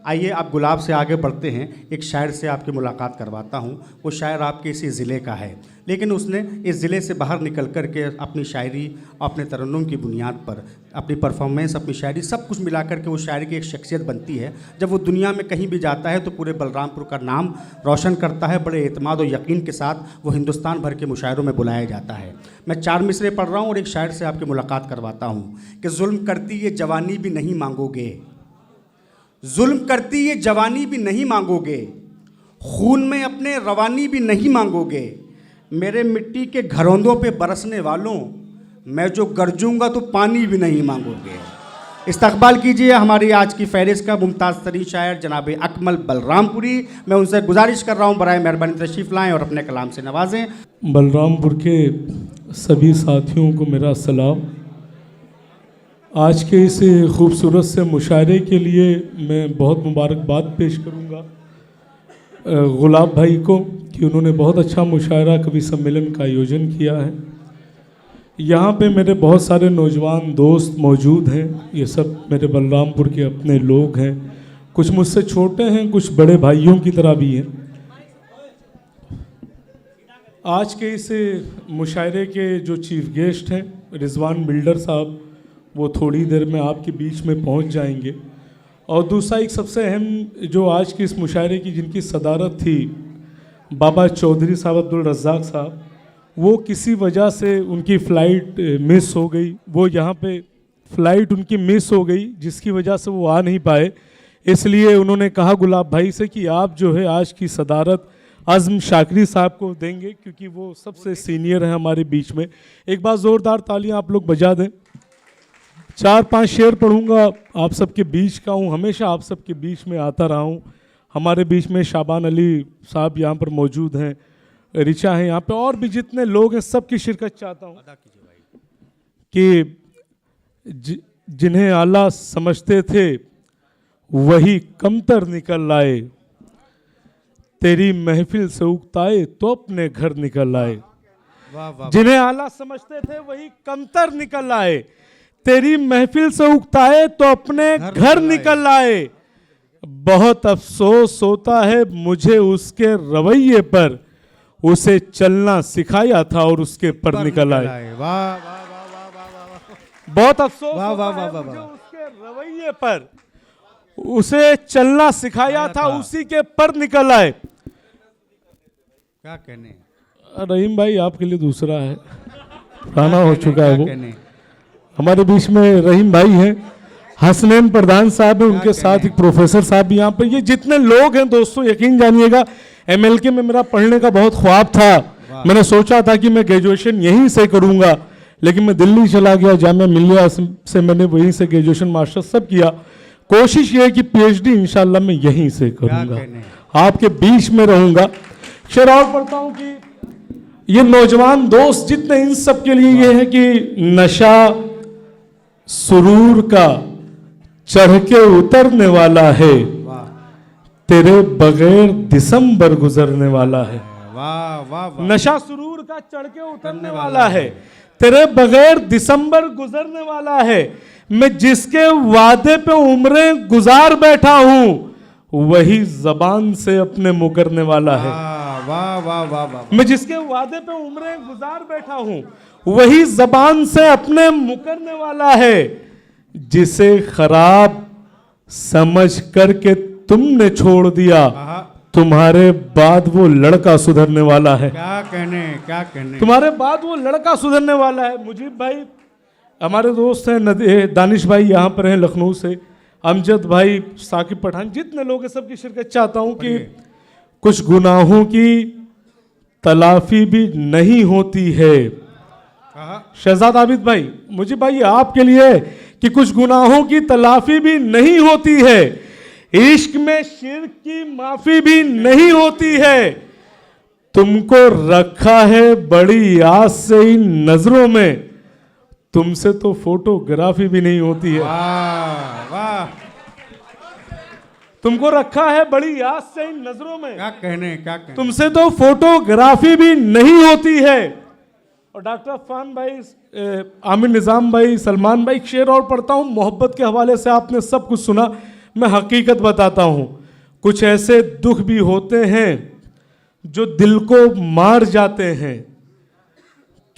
आइए आप गुलाब से आगे बढ़ते हैं, एक शायर से आपकी मुलाकात करवाता हूँ। वो शायर आपके इसी ज़िले का है, लेकिन उसने इस ज़िले से बाहर निकल कर के अपनी शायरी, अपने तरन्नुम की बुनियाद पर अपनी परफॉर्मेंस, अपनी शायरी, सब कुछ मिला कर के वो शायर की एक शख्सियत बनती है। जब वो दुनिया में कहीं भी जाता है तो पूरे बलरामपुर का नाम रोशन करता है। बड़े एतमाद और यकीन के साथ वो हिंदुस्तान भर के मुशायरों में बुलाया जाता है। मैं 4 मिसरे पढ़ रहा हूँ और एक शायर से आपकी मुलाकात करवाता हूँ कि जुल्म करती ये जवानी भी नहीं मांगोगे, जुल्म करती ये जवानी भी नहीं मांगोगे, खून में अपने रवानी भी नहीं मांगोगे, मेरे मिट्टी के घरौंदों पे बरसने वालों, मैं जो गरजूंगा तो पानी भी नहीं मांगोगे। इस्तकबाल कीजिए हमारी आज की फहरिस्त का मुमताज़ तरीन शायर जनाब अकमल बलरामपुरी। मैं उनसे गुजारिश कर रहा हूँ बराए मेहरबानी तशरीफ़ लाएँ और अपने कलाम से नवाजें। बलरामपुर के सभी साथियों को मेरा सलाम। आज के इस खूबसूरत से मुशायरे के लिए मैं बहुत मुबारकबाद पेश करूँगा गुलाब भाई को कि उन्होंने बहुत अच्छा मुशायरा कवि सम्मेलन का आयोजन किया है। यहाँ पे मेरे बहुत सारे नौजवान दोस्त मौजूद हैं, ये सब मेरे बलरामपुर के अपने लोग हैं, कुछ मुझसे छोटे हैं, कुछ बड़े भाइयों की तरह भी हैं। आज के इस मुशायरे के जो चीफ गेस्ट हैं रिजवान बिल्डर साहब, वो थोड़ी देर में आपके बीच में पहुंच जाएंगे। और दूसरा एक सबसे अहम जो आज की इस मुशायरे की जिनकी सदारत थी बाबा चौधरी साहब अब्दुल रज़्ज़ाक साहब, वो किसी वजह से उनकी फ़्लाइट मिस हो गई। वो यहाँ पे फ़्लाइट उनकी मिस हो गई जिसकी वजह से वो आ नहीं पाए। इसलिए उन्होंने कहा गुलाब भाई से कि आप जो है आज की सदारत आज़म शाकरी साहब को देंगे, क्योंकि वो सबसे सीनियर हैं हमारे बीच में। एक बार ज़ोरदार तालियां आप लोग बजा दें। 4-5 शेर पढ़ूंगा, आप सबके बीच का हूँ, हमेशा आप सबके बीच में आता रहा हूँ। हमारे बीच में शाबान अली साहब यहाँ पर मौजूद हैं, रिचा हैं यहाँ पे, और भी जितने लोग हैं सबकी शिरकत चाहता हूँ कि जिन्हें आला समझते थे वही कमतर निकल आए, तेरी महफिल से उकताए तो अपने घर निकल आए। जिन्हें आला समझते थे वही कमतर निकल आए, तेरी महफिल से उकताए तो अपने घर निकल आए। बहुत अफसोस होता है मुझे उसके रवैये पर, उसे चलना सिखाया था और उसके पर निकल आए। बहुत अफसोस होता है मुझे उसके रवैये पर, उसे चलना सिखाया था उसी के पर निकल आए। क्या कहने रहीम भाई आपके लिए दूसरा है, पुराना हो चुका है वो। हमारे बीच में रहीम भाई हैं, हसनैन प्रधान साहब हैं, उनके साथ एक प्रोफेसर साहब भी यहाँ पर। ये जितने लोग हैं दोस्तों, यकीन जानिएगा MLK में मेरा पढ़ने का बहुत ख्वाब था। मैंने सोचा था कि मैं ग्रेजुएशन यहीं से करूँगा, लेकिन मैं दिल्ली चला गया, जामिया मिलिया से मैंने वहीं से ग्रेजुएशन मास्टर सब किया। कोशिश ये है कि PhD इंशाल्लाह मैं यहीं से करूँगा, आपके बीच में रहूँगा। शेर और पढ़ता हूँ कि ये नौजवान दोस्त जितने, इन सब के लिए ये है कि नशा सुरूर का चढ़ के उतरने वाला है, तेरे बगैर दिसंबर गुजरने वाला है। नशा सुरूर का चढ़ के उतरने वाला है, तेरे बगैर दिसंबर गुजरने वाला है। मैं जिसके वादे पे उम्रें गुजार बैठा हूं वही जबान से अपने मुकरने वाला है। मैं जिसके वादे पे उम्रें गुजार बैठा हूं वही जबान से अपने मुकरने वाला है। जिसे खराब समझ करके तुमने छोड़ दिया, तुम्हारे बाद वो लड़का सुधरने वाला है। क्या कहने तुम्हारे बाद वो लड़का सुधरने वाला है। मुजीब भाई हमारे दोस्त हैं, दानिश भाई यहाँ पर हैं लखनऊ से, अमजद भाई, साकिब पठान, जितने लोग हैं सबकी शिरकत चाहता हूँ कि कुछ गुनाहों की तलाफी भी नहीं होती है। शहजाद आबिद भाई, मुजीब भाई आपके लिए कि कुछ गुनाहों की तलाफी भी नहीं होती है, इश्क में शिर्क की माफी भी नहीं होती है। तुमको रखा है बड़ी आस से इन नजरों में, तुमसे तो फोटोग्राफी भी नहीं होती है। वाह। तुमको रखा है बड़ी आस से इन नजरों में, क्या कहने तुमसे तो फोटोग्राफी भी नहीं होती है। और डॉक्टर अफान भाई, आमिर निजाम भाई, सलमान भाई, शेर और पढ़ता हूँ मोहब्बत के हवाले से। आपने सब कुछ सुना, मैं हकीकत बताता हूँ, कुछ ऐसे दुख भी होते हैं जो दिल को मार जाते हैं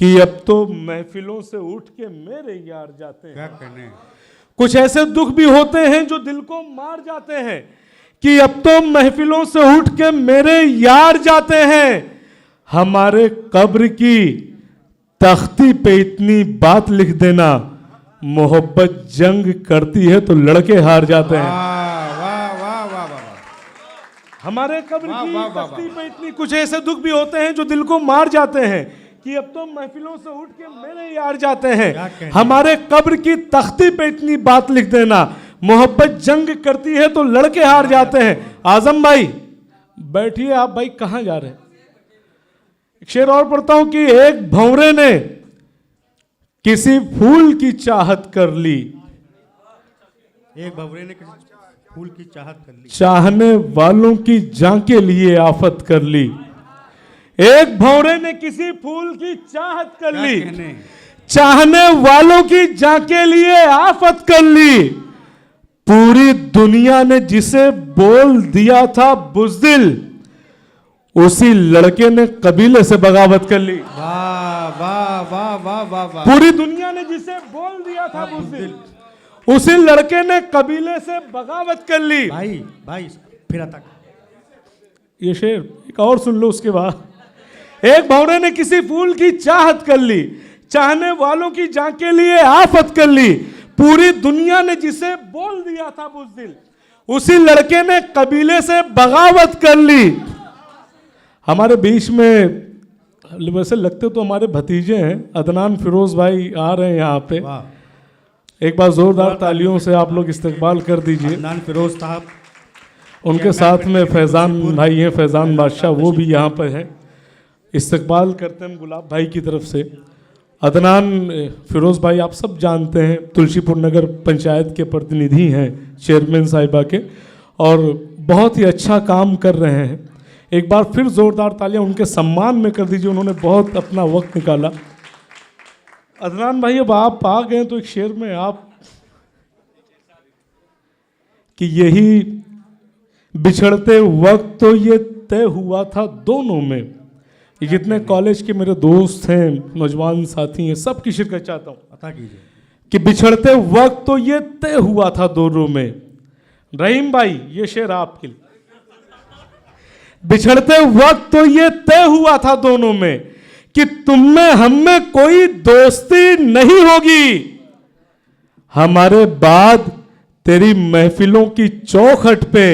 कि अब तो महफिलों से उठ के मेरे यार जाते हैं। क्या कहने। कुछ ऐसे दुख भी होते हैं जो दिल को मार जाते हैं कि अब तो महफिलों से उठ के मेरे यार जाते हैं। हमारे कब्र की तख्ती पे इतनी बात लिख देना, मोहब्बत जंग करती है तो लड़के हार जाते हैं। वाह वाह वाह वाह। हमारे कब्र वाह, की वाह, वाह, तख्ती पे इतनी, कुछ ऐसे दुख भी होते हैं जो दिल को मार जाते हैं कि अब तो महफिलों से उठ के मेरे यार जाते हैं। हमारे कब्र की तख्ती पे इतनी बात लिख देना, मोहब्बत जंग करती है तो लड़के हार जाते हैं। आजम भाई बैठिए, आप भाई कहां जा रहे हैं? एक शेर और पढ़ता हूं कि एक भंवरे ने किसी फूल की चाहत कर ली, एक भंवरे ने किसी फूल की चाहत कर ली, चाहने वालों की जान के लिए आफत कर ली। एक भंवरे ने किसी फूल की चाहत कर ली, चाहने वालों की जान के लिए आफत कर ली। पूरी दुनिया ने जिसे बोल दिया था बुज़दिल, उसी लड़के ने कबीले से बगावत कर ली। वाह वाह वाह वाह वाह वाह। पूरी दुनिया ने जिसे बोल दिया था बुज़दिल, उसी लड़के ने कबीले से बगावत कर ली। भाई भाई फिर तक ये शेर एक और सुन लो उसके बाद। एक भंवरे ने किसी फूल की चाहत कर ली, चाहने वालों की जान के लिए आफत कर ली। पूरी दुनिया ने जिसे बोल दिया था बुज़दिल, उसी लड़के ने कबीले से बगावत कर ली। हमारे बीच में वैसे लगते तो हमारे भतीजे हैं, अदनान फिरोज भाई आ रहे हैं यहाँ पे। एक बार जोरदार तालियों से आप लोग इस्तकबाल कर दीजिए। अदनान फिरोज साहब, उनके साथ में फैज़ान भाई हैं, फैज़ान बादशाह, वो भी यहाँ पर है। इस्तकबाल करते हैं गुलाब भाई की तरफ से। अदनान फिरोज़ भाई आप सब जानते हैं, तुलसीपुर नगर पंचायत के प्रतिनिधि हैं, चेयरमैन साहिबा के, और बहुत ही अच्छा काम कर रहे हैं। एक बार फिर ज़ोरदार तालियां उनके सम्मान में कर दीजिए, उन्होंने बहुत अपना वक्त निकाला। अदनान भाई अब आप आ गए तो एक शेर में आप कि यही बिछड़ते वक्त तो ये तय हुआ था दोनों में। ये जितने कॉलेज के मेरे दोस्त हैं, नौजवान साथी हैं, सबकी शिरकत चाहता हूँ। अता कीजिए कि बिछड़ते वक्त तो ये तय हुआ था दोनों में। रहीम भाई ये शेर आपके लिए। बिछड़ते वक्त तो ये तय हुआ था दोनों में कि तुम में हम में कोई दोस्ती नहीं होगी। हमारे बाद तेरी महफिलों की चौखट पे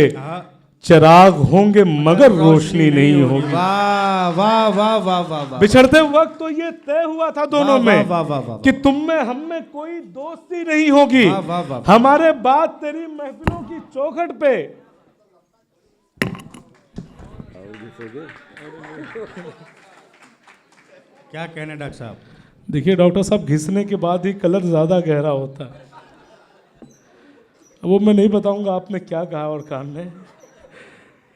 चिराग होंगे मगर रोशनी नहीं होगी। वाह वाह वाह वाह वाह। बिछड़ते वक्त तो ये तय हुआ था दोनों में वाह वाह वाह कि तुम में हम में कोई दोस्ती नहीं होगी। हमारे बाद तेरी महफिलों की चौखट पे क्या कहने डॉक्टर साहब? देखिए डॉक्टर साहब, घिसने के बाद ही कलर ज्यादा गहरा होता है। वो मैं नहीं बताऊंगा आपने क्या कहा और कहा नहीं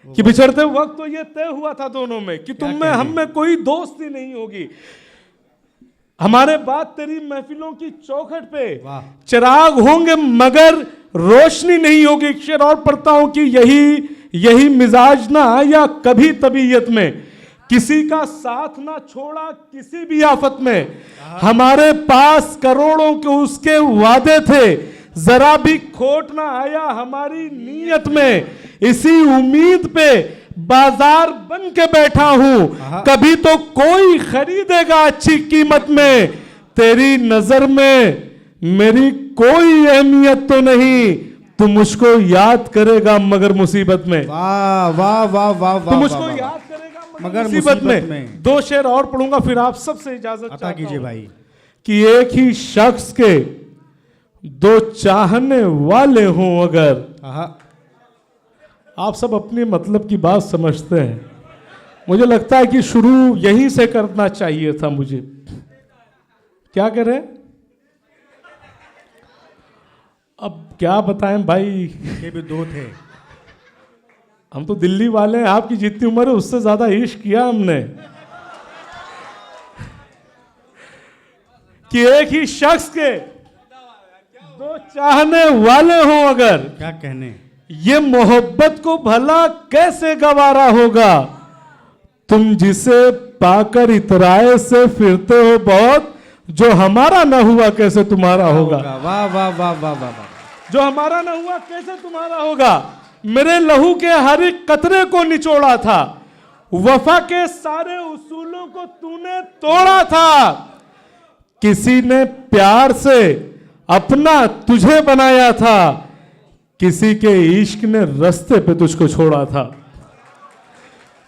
कि बिछड़ते वक्त तो ये तय हुआ था दोनों में कि तुम में हम में कोई दोस्ती नहीं होगी। हमारे बाद तेरी महफिलों की चौखट पे चिराग होंगे मगर रोशनी नहीं होगी। शेर और पढ़ता हूं कि यही मिजाज ना आया कभी तबीयत में, किसी का साथ ना छोड़ा किसी भी आफत में। हमारे पास करोड़ों के उसके वादे थे, जरा भी खोट ना आया हमारी नीयत में। इसी उम्मीद पे बाजार बन के बैठा हूं, कभी तो कोई खरीदेगा अच्छी कीमत में। तेरी नजर में मेरी कोई अहमियत तो नहीं, तू मुझको याद करेगा मगर मुसीबत में। वाह वाह वाह वाह वाह। तू मुझको याद करेगा मगर मुसीबत में। दो शेर और पढ़ूंगा फिर आप सबसे इजाजत अता कीजिए भाई। कि एक ही शख्स के दो चाहने वाले हों अगर। आप सब अपने मतलब की बात समझते हैं, मुझे लगता है कि शुरू यहीं से करना चाहिए था मुझे। क्या करें अब, क्या बताएं भाई। ये भी दो थे। हम तो दिल्ली वाले हैं, आपकी जितनी उम्र है उससे ज्यादा इश्क किया हमने। कि एक ही शख्स के दो चाहने वाले हों अगर। क्या कहने। ये मोहब्बत को भला कैसे गवारा होगा, तुम जिसे पाकर इतराए से फिरते हो बहुत, जो हमारा न हुआ कैसे तुम्हारा होगा। वाह वाह वाह वाह वाह वाह। जो हमारा न हुआ कैसे तुम्हारा होगा। मेरे लहू के हर एक कतरे को निचोड़ा था, वफा के सारे उसूलों को तूने तोड़ा था। किसी ने प्यार से अपना तुझे बनाया था, किसी के इश्क ने रास्ते पे तुझको छोड़ा था।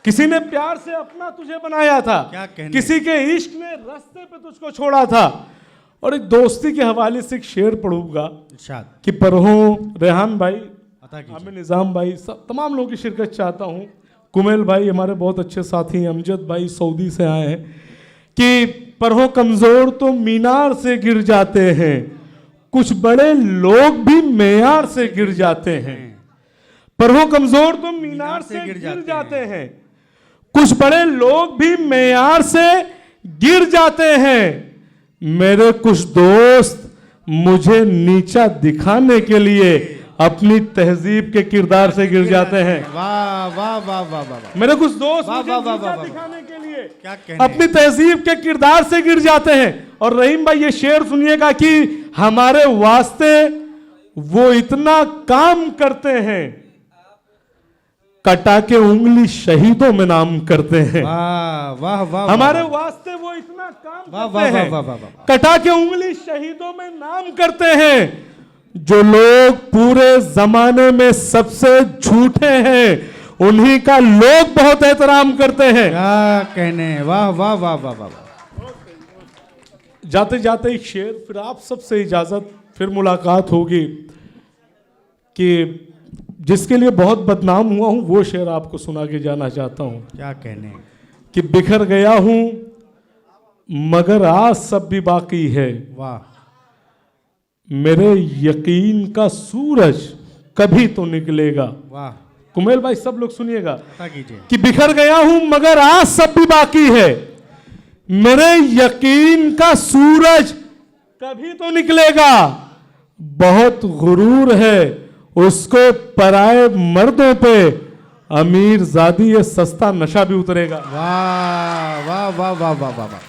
किसी ने प्यार से अपना तुझे बनाया था, क्या कहने। किसी के इश्क ने रास्ते पे तुझको छोड़ा था। और एक दोस्ती के हवाले से एक शेर पढ़ूंगा इरशाद कि परहों रेहान भाई, अता कीजिए। आमिर निज़ाम भाई, सब तमाम लोगों की शिरकत चाहता हूँ। कुमेल भाई हमारे बहुत अच्छे साथी हैं, अमजद भाई सऊदी से आए हैं, कि परहों कमजोर तो मीनार से गिर जाते हैं, कुछ बड़े लोग भी मेयार से गिर जाते हैं। परहों कमजोर तो मीनार से गिर जाते हैं, कुछ बड़े लोग भी मेयार से गिर जाते हैं। मेरे कुछ दोस्त मुझे नीचा दिखाने के लिए अपनी तहजीब के किरदार से गिर जाते हैं। वाह वाह वाह वाह वाह। मेरे कुछ दोस्त वाह, मुझे वाह, वाह, नीचा वाह, वाह। दिखाने के लिए क्या कहने। अपनी तहजीब के किरदार से गिर जाते हैं। और रहीम भाई ये शेर सुनिएगा कि हमारे वास्ते वो इतना काम करते हैं, कटा के उंगली शहीदों में नाम करते हैं। वाह वाह वाह। हमारे वास्ते वो इतना काम वाह, करते वाह, हैं, वाह, वाह, वाह, वाह। कटा के उंगली शहीदों में नाम करते हैं। जो लोग पूरे जमाने में सबसे झूठे हैं, उन्हीं का लोग बहुत एहतराम करते हैं। क्या कहने। वाह वाह वाह वाह वाह। जाते जाते एक शेर, फिर आप सबसे इजाजत, फिर मुलाकात होगी, कि जिसके लिए बहुत बदनाम हुआ हूं वो शेर आपको सुना के जाना चाहता हूं क्या कहने। कि बिखर गया हूं मगर आज सब भी बाकी है, वाह। मेरे यकीन का सूरज कभी तो निकलेगा। वाह। कुमेल भाई सब लोग सुनिएगा अता कीजिए। कि बिखर गया हूं मगर आज सब भी बाकी है, मेरे यकीन का सूरज कभी तो निकलेगा। बहुत गुरूर है उसको पराए मर्दों पे, अमीर जादी ये सस्ता नशा भी उतरेगा। वाह वाह वाह वाह वाह वाह वाह।